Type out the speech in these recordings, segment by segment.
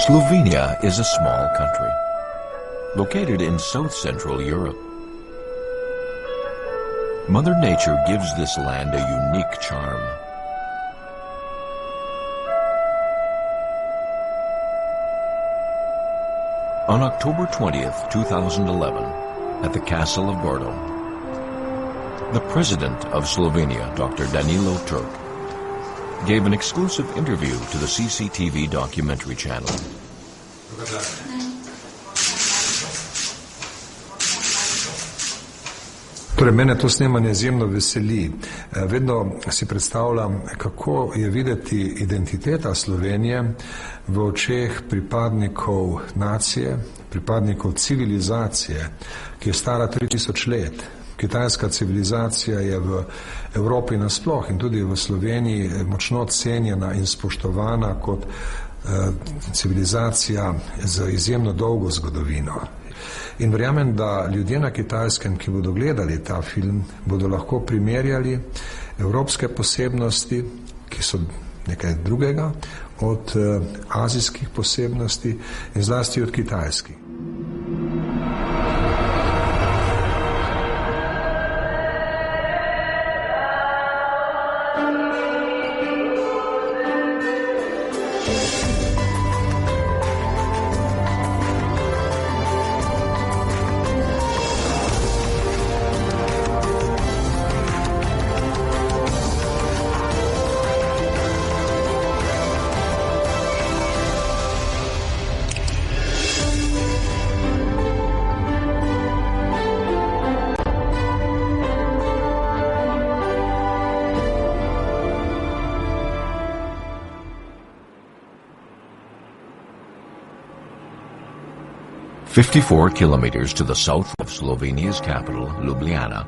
Slovenia is a small country, located in south-central Europe. Mother Nature gives this land a unique charm. On October 20th, 2011, at the Castle of Bordo, the President of Slovenia, Dr. Danilo Turk, gave an exclusive interview to the CCTV documentary channel. Torej, mene to snemanje izjemno veseli. Vedno si predstavljam, kako je videti identiteta Slovenije v očeh pripadnikov nacije, pripadnikov civilizacije, ki je stara 3000 let. Kitajska civilizacija je v Evropi nasploh in tudi v Sloveniji močno cenjena in spoštovana kot civilizacija z izjemno dolgo zgodovino. In verjamem, da ljudje na Kitajskem, ki bodo gledali ta film, bodo lahko primerjali evropske posebnosti, ki so nekaj drugega od azijskih posebnosti in zlasti od kitajskih. "54 kilometers to the south of Slovenia's capital, Ljubljana,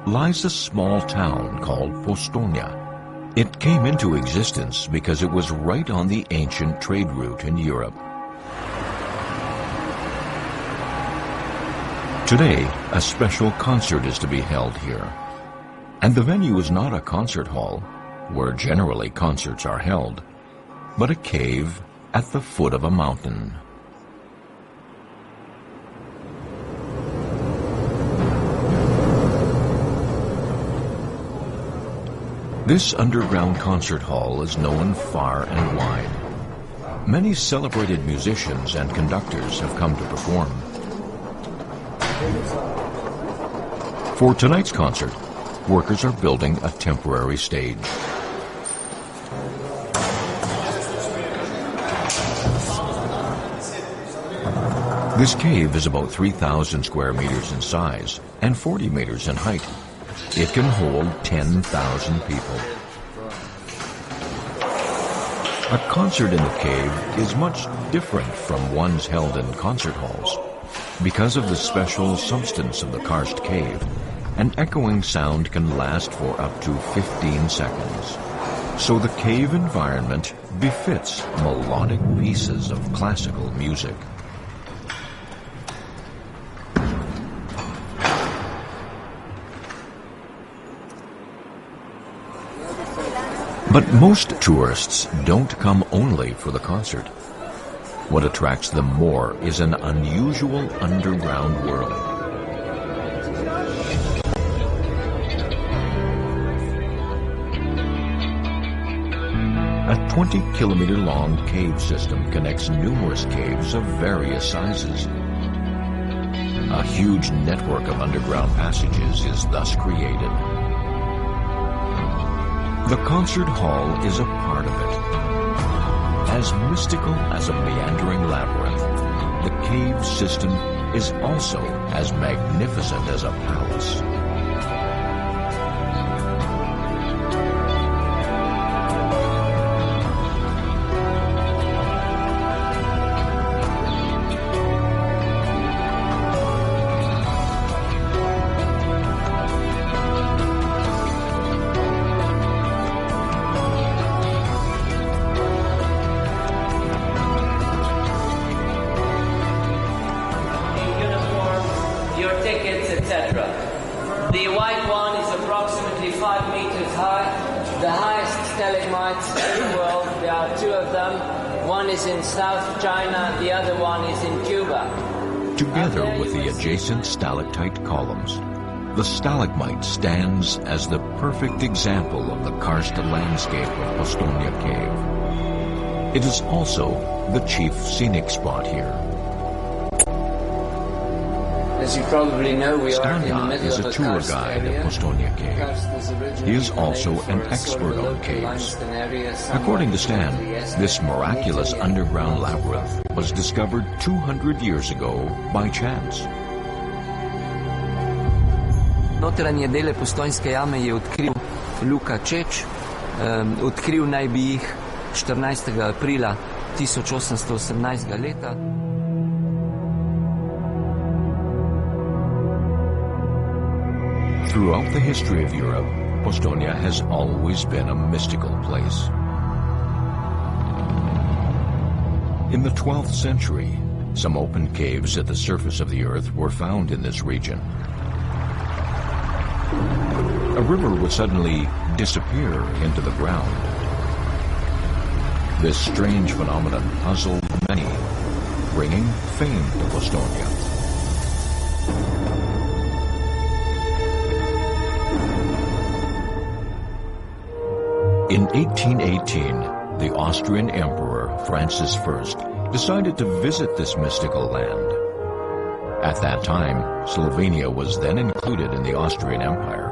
lies a small town called Postojna. It came into existence because it was right on the ancient trade route in Europe. Today, a special concert is to be held here. And the venue is not a concert hall, where generally concerts are held, but a cave at the foot of a mountain. This underground concert hall is known far and wide. Many celebrated musicians and conductors have come to perform. For tonight's concert, workers are building a temporary stage. This cave is about 3,000 square meters in size and 40 meters in height. It can hold 10,000 people. A concert in the cave is much different from ones held in concert halls. Because of the special substance of the karst cave, an echoing sound can last for up to 15 seconds. So the cave environment befits melodic pieces of classical music. But most tourists don't come only for the concert. What attracts them more is an unusual underground world. A 20-kilometer-long cave system connects numerous caves of various sizes. A huge network of underground passages is thus created. The concert hall is a part of it. As mystical as a meandering labyrinth, the cave system is also as magnificent as a palace. The white one is approximately 5 meters high, the highest stalagmites in the world. There are two of them, One is in South China, the other one is in Cuba. Together with the adjacent stalactite columns, the stalagmite stands as the perfect example of the karst landscape of Postonia Cave. It is also the chief scenic spot here. As you probably know, we are in the Stanja middle is of a a tour karst guide area. of Postonia Cave. He is also an expert on caves. According to Stan, this miraculous underground labyrinth was discovered 200 years ago by chance. Notranje dele Postojnske jame je odkril Luka Čeč. Odkril naj bi jih 14. aprila 1818 leta. Throughout the history of Europe, Postonia has always been a mystical place. In the 12th century, some open caves at the surface of the earth were found in this region. A river would suddenly disappear into the ground. This strange phenomenon puzzled many, bringing fame to Postonia. In 1818, the Austrian Emperor Francis I decided to visit this mystical land. At that time, Slovenia was then included in the Austrian Empire.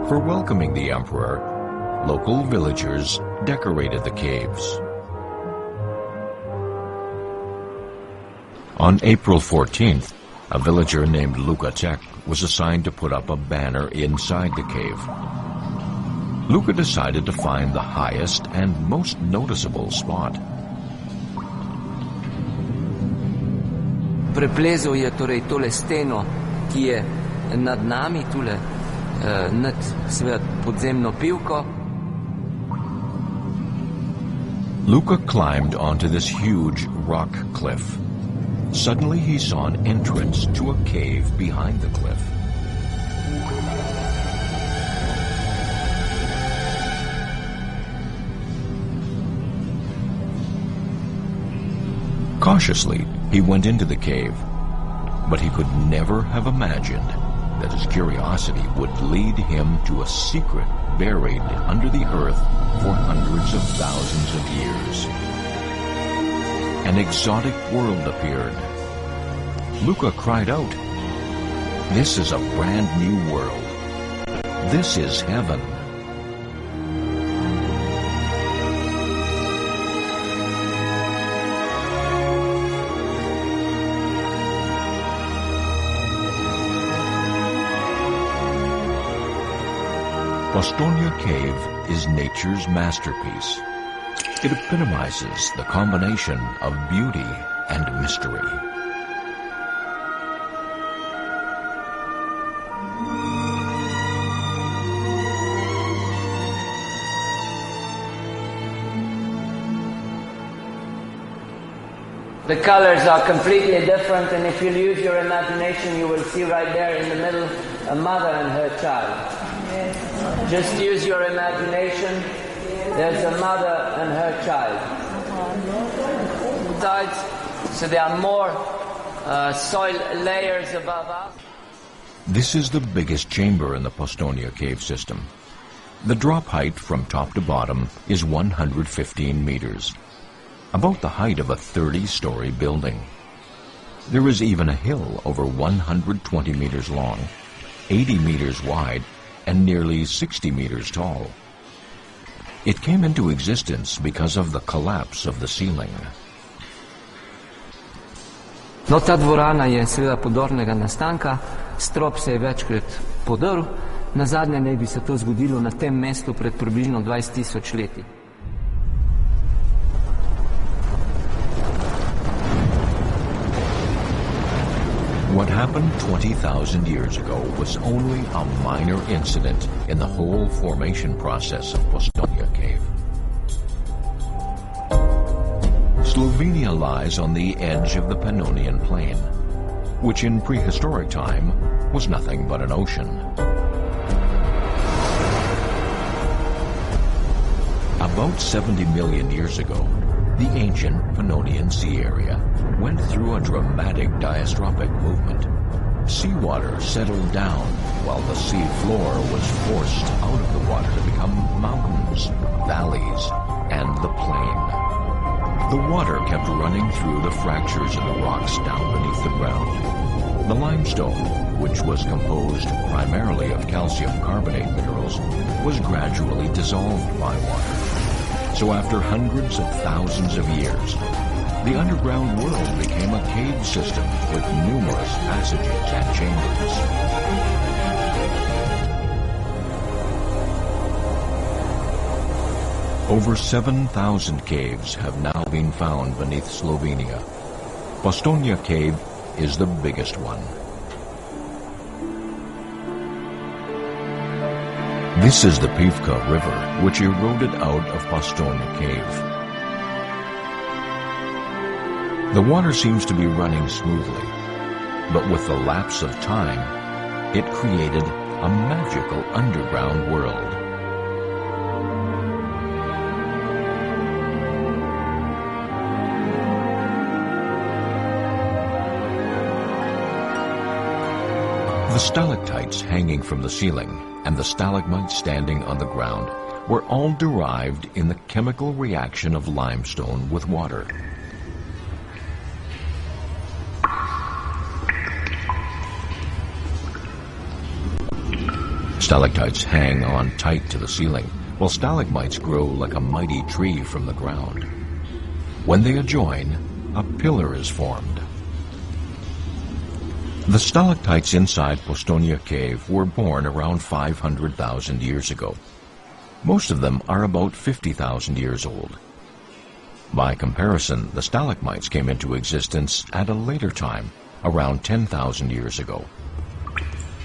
For welcoming the emperor, local villagers decorated the caves. On April 14th, a villager named Luka Ček was assigned to put up a banner inside the cave. Luka decided to find the highest and most noticeable spot. Preplezal je torej tole steno, ki je nad nami, tule nad seveda podzemno pivko. Luka climbed onto this huge rock cliff. Suddenly he saw an entrance to a cave behind the cliff. Cautiously, he went into the cave, but he could never have imagined that his curiosity would lead him to a secret buried under the earth for hundreds of thousands of years. An exotic world appeared. Luka cried out, "This is a brand new world. This is heaven." Postonia Cave is nature's masterpiece. It epitomizes the combination of beauty and mystery. The colors are completely different, and if you'll use your imagination, you will see right there in the middle a mother and her child. Just use your imagination. There's a mother and her child. Sides, so there are more soil layers above us. This is the biggest chamber in the Postonia cave system. The drop height from top to bottom is 115 meters, about the height of a 30-story building. There is even a hill over 120 meters long, 80 meters wide, and nearly 60 meters tall. It came into existence because of the collapse of the ceiling. No, ta dvorana je seveda podornega nastanka, strop se je večkrat podrl, nazadnje naj bi se to zgodilo na tem mestu pred približno 20.000 leti. What happened 20,000 years ago was only a minor incident in the whole formation process of Postonia Cave. Slovenia lies on the edge of the Pannonian Plain, which in prehistoric time was nothing but an ocean. About 70 million years ago, The ancient Pannonian Sea area went through a dramatic diastrophic movement. Seawater settled down while the sea floor was forced out of the water to become mountains, valleys, and the plain. The water kept running through the fractures in the rocks down beneath the ground. The limestone, which was composed primarily of calcium carbonate minerals, was gradually dissolved by water. So after hundreds of thousands of years, the underground world became a cave system with numerous passages and chambers. Over 7,000 caves have now been found beneath Slovenia. Postojna Cave is the biggest one. This is the Pivka River, which eroded out of Postojna Cave. The water seems to be running smoothly, but with the lapse of time, it created a magical underground world. The stalactites hanging from the ceiling and the stalagmites standing on the ground were all derived in the chemical reaction of limestone with water. Stalactites hang on tight to the ceiling, while stalagmites grow like a mighty tree from the ground. When they adjoin, a pillar is formed. The stalactites inside Postojna Cave were born around 500,000 years ago. Most of them are about 50,000 years old. By comparison, the stalagmites came into existence at a later time, around 10,000 years ago.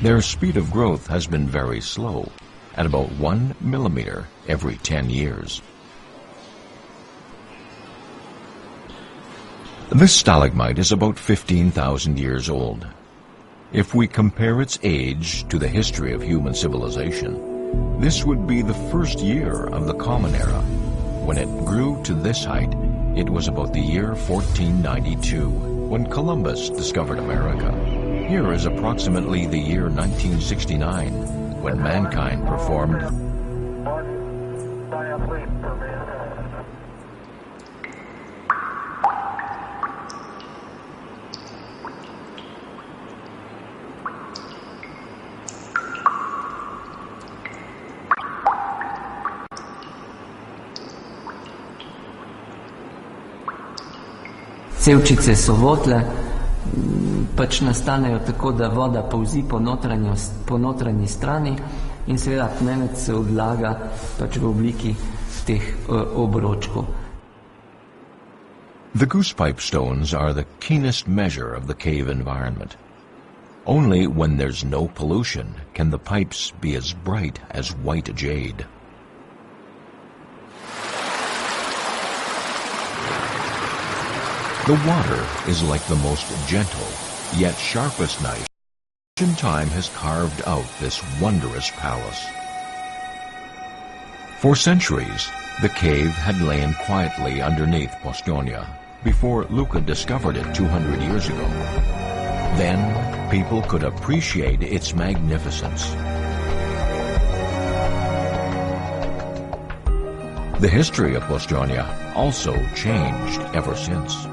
Their speed of growth has been very slow, at about 1 millimeter every 10 years. This stalagmite is about 15,000 years old. If we compare its age to the history of human civilization, this would be the first year of the Common Era. When it grew to this height, it was about the year 1492, when Columbus discovered America. Here is approximately the year 1969, when mankind performed Cevčice so votle, pač nastanejo tako, da voda polzi po notranji strani in seveda tmenec se odlaga pač v obliki teh obročkov. The goosepipe stones are the keenest measure of the cave environment. Only when there's no pollution can the pipes be as bright as white jade. The water is like the most gentle, yet sharpest knife. Ancient time has carved out this wondrous palace. For centuries, the cave had lain quietly underneath Postojna before Luka discovered it 200 years ago. Then, people could appreciate its magnificence. The history of Postojna also changed ever since.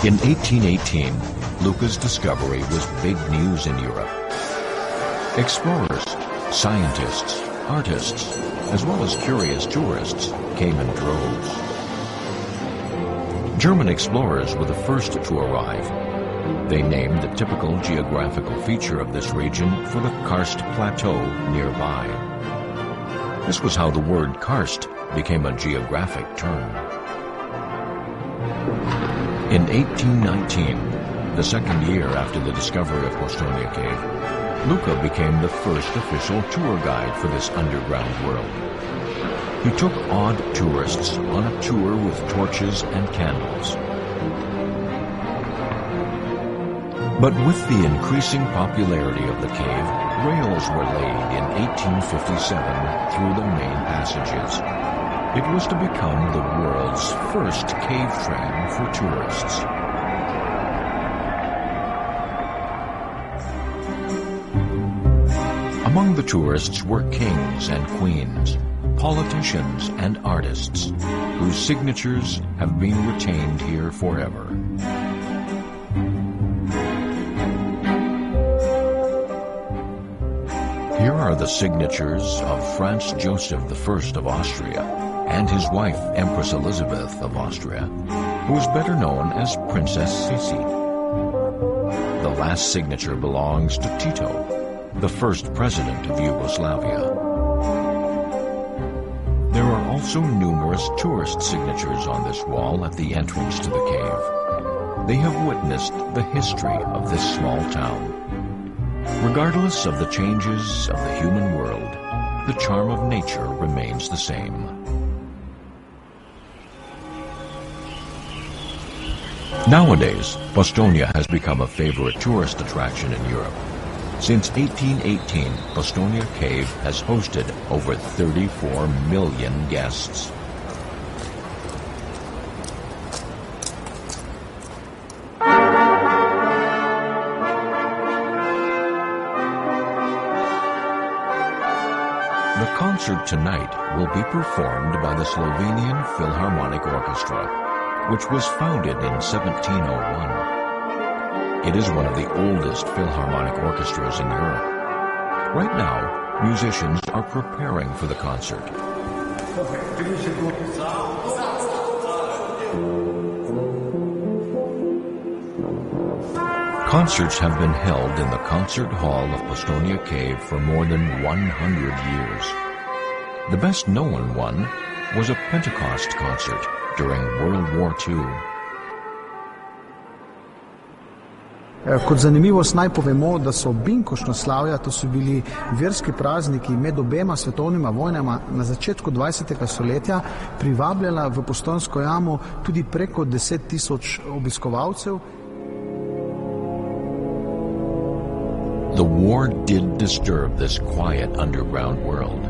In 1818, Luka's discovery was big news in Europe. Explorers, scientists, artists, as well as curious tourists came in droves. German explorers were the first to arrive. They named the typical geographical feature of this region for the karst plateau nearby. This was how the word karst became a geographic term. In 1819, the second year after the discovery of Postojna Cave, Luka became the first official tour guide for this underground world. He took odd tourists on a tour with torches and candles. But with the increasing popularity of the cave, rails were laid in 1857 through the main passages. It was to become the world's first cave train for tourists. Among the tourists were kings and queens, politicians and artists, whose signatures have been retained here forever. Here are the signatures of Franz Joseph I of Austria and his wife, Empress Elizabeth of Austria, who is better known as Princess Sisi. The last signature belongs to Tito, the first president of Yugoslavia. There are also numerous tourist signatures on this wall at the entrance to the cave. They have witnessed the history of this small town. Regardless of the changes of the human world, the charm of nature remains the same. Nowadays, Bostonia has become a favorite tourist attraction in Europe. Since 1818, Bostonia Cave has hosted over 34 million guests. The concert tonight will be performed by the Slovenian Philharmonic Orchestra, which was founded in 1701. It is one of the oldest philharmonic orchestras in Europe. Right now, musicians are preparing for the concert. Concerts have been held in the concert hall of Bostonia Cave for more than 100 years. The best known one was a Pentecost concert during World War II. Kot zanimivost naj povemo, da so binkoštnoslavja, to so bili verski prazniki med obema svetovnima vojnama na začetku 20. stoletja, privabljala v Postojnsko jamo tudi preko 10,000 obiskovalcev. The war did disturb this quiet underground world.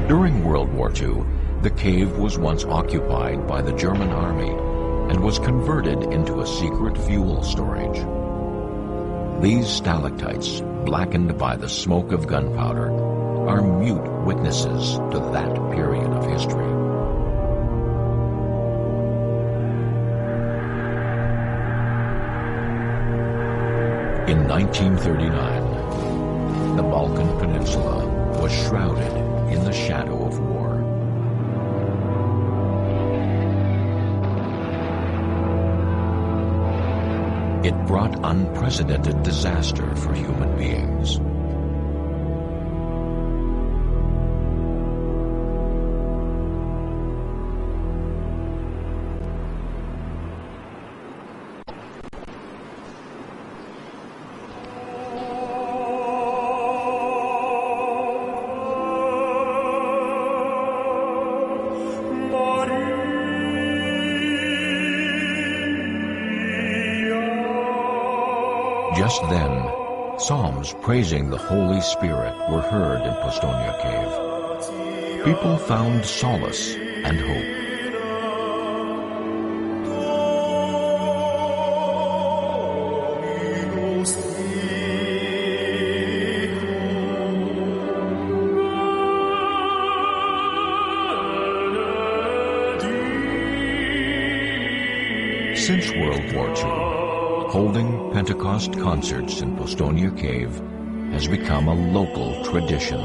During World War II, the cave was once occupied by the German army and was converted into a secret fuel storage. These stalactites, blackened by the smoke of gunpowder, are mute witnesses to that period of history. In 1939, the Balkan Peninsula was shrouded in the shadow of war. It brought unprecedented disaster for human beings. Just then, psalms praising the Holy Spirit were heard in Bostonia Cave. People found solace and hope. Since World War II, holding Pentecost concerts in Bostonia Cave has become a local tradition.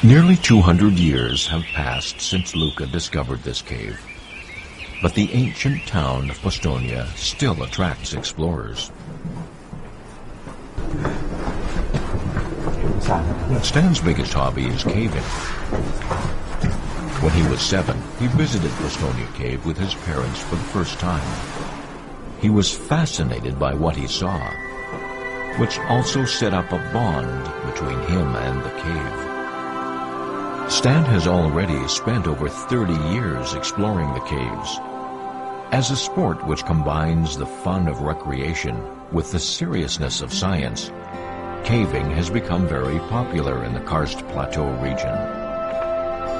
Nearly 200 years have passed since Luca discovered this cave, but the ancient town of Bostonia still attracts explorers. Stan's biggest hobby is caving. When he was 7, he visited Postonia Cave with his parents for the first time. He was fascinated by what he saw, which also set up a bond between him and the cave. Stan has already spent over 30 years exploring the caves. As a sport which combines the fun of recreation with the seriousness of science, caving has become very popular in the Karst Plateau region.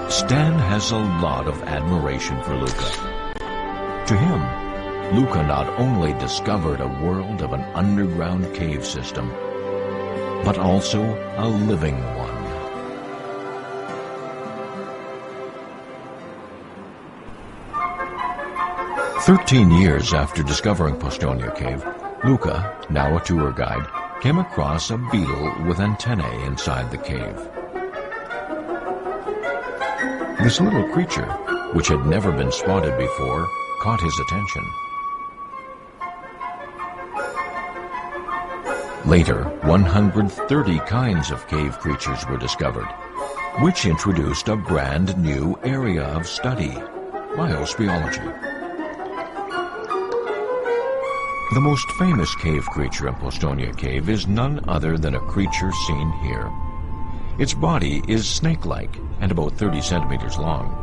Stan has a lot of admiration for Luca. To him, Luca not only discovered a world of an underground cave system, but also a living one. "13 years after discovering Postonia Cave, Luca, now a tour guide, came across a beetle with antennae inside the cave. This little creature, which had never been spotted before, caught his attention. Later, 130 kinds of cave creatures were discovered, which introduced a brand new area of study, biospeleology. The most famous cave creature in Postonia Cave is none other than a creature seen here. Its body is snake-like and about 30 centimeters long.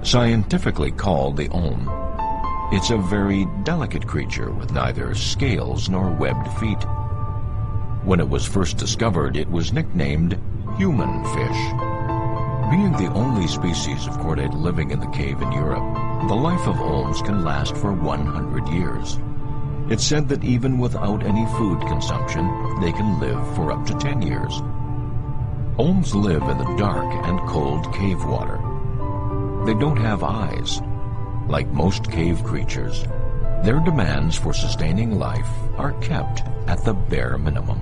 Scientifically called the olm, it's a very delicate creature with neither scales nor webbed feet. When it was first discovered, it was nicknamed human fish. Being the only species of chordate living in the cave in Europe, the life of olms can last for 100 years. It's said that even without any food consumption, they can live for up to 10 years. Olms live in the dark and cold cave water. They don't have eyes. Like most cave creatures, their demands for sustaining life are kept at the bare minimum.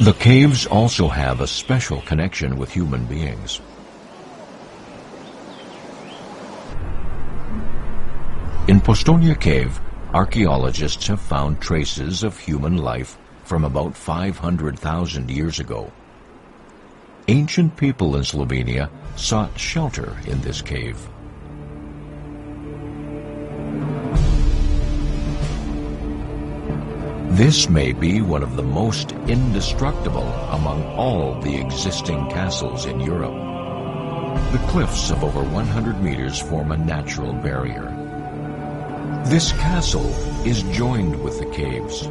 The caves also have a special connection with human beings. In Postonia Cave, archaeologists have found traces of human life from about 500,000 years ago. Ancient people in Slovenia sought shelter in this cave. This may be one of the most indestructible among all the existing castles in Europe. The cliffs of over 100 meters form a natural barrier. This castle is joined with the caves.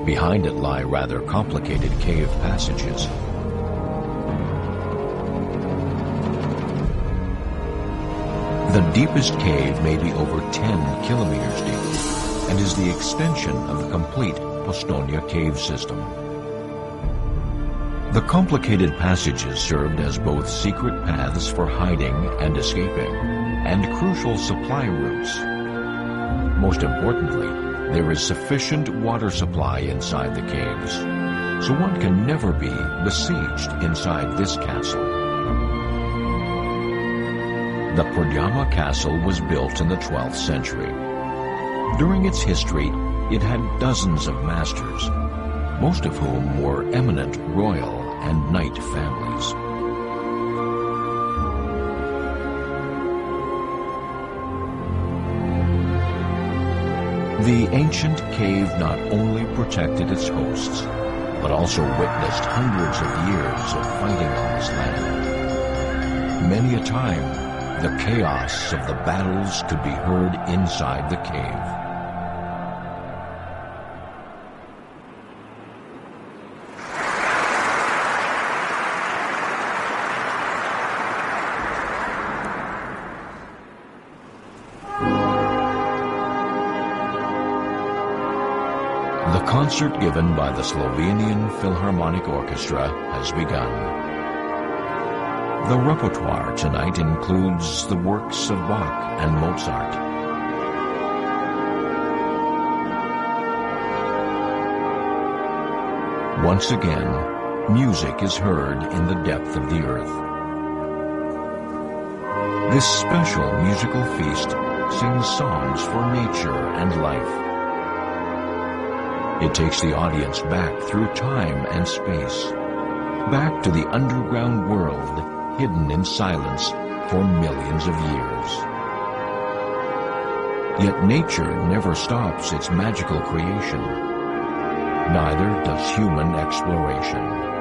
Behind it lie rather complicated cave passages. The deepest cave may be over 10 kilometers deep and is the extension of the complete Postonia cave system. The complicated passages served as both secret paths for hiding and escaping, and crucial supply routes. Most importantly, there is sufficient water supply inside the caves, so one can never be besieged inside this castle. The Prodjama Castle was built in the 12th century. During its history, it had dozens of masters, most of whom were eminent royal and knight families. The ancient cave not only protected its hosts, but also witnessed hundreds of years of fighting on this land. Many a time, the chaos of the battles could be heard inside the cave. The concert given by the Slovenian Philharmonic Orchestra has begun. The repertoire tonight includes the works of Bach and Mozart. Once again, music is heard in the depth of the earth. This special musical feast sings songs for nature and life. It takes the audience back through time and space, back to the underground world hidden in silence for millions of years. Yet nature never stops its magical creation. Neither does human exploration.